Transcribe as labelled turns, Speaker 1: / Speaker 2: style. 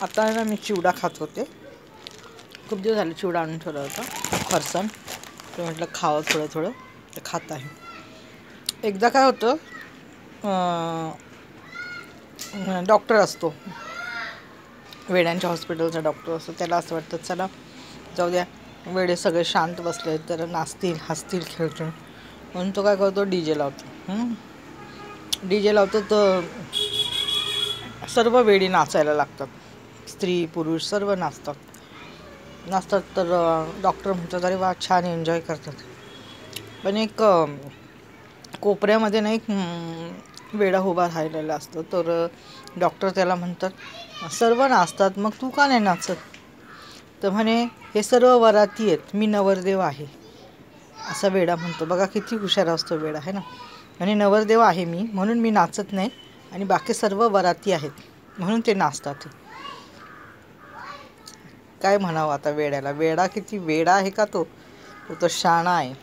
Speaker 1: आता ना मी चिवडा खात होते. खूप दिवस झाले चिवडा आणून ठेवला होता, फरसाण. तर म्हटलं खावं थोडं थोडं, तर खात आहे. एकदा काय होतं, डॉक्टर असतो, वेड्यांच्या हॉस्पिटलचा डॉक्टर असतो. त्याला असं वाटतं चला जाऊ द्या, वेडे सगळे शांत बसले तर नाचतील, हसतील, खेळतील. म्हणून तो काय करतो, DJ लावतो. DJ लावतो तर सर्व वेडी नाचायला लागतात. स्त्री पुरुष सर्व नाचतात. तर डॉक्टर म्हणतात अरे वा छान एन्जॉय करतात. पण एक कोपऱ्यामध्ये ना एक वेडा उभा राहिलेला असतो. तर डॉक्टर त्याला म्हणतात सर्व नाचतात, मग तू का नाही नाचत? तर म्हणे हे सर्व वराती आहेत, मी नवरदेव आहे, असा वेडा म्हणतो. बघा किती हुशार असतो वेडा, आहे ना. आणि नवरदेव आहे मी, म्हणून मी नाचत नाही, आणि बाकी सर्व वराती आहेत म्हणून ते नाचतात. काय म्हणावं आता वेड्याला, वेडा किती वेडा आहे का तो, तो शहाणा आहे.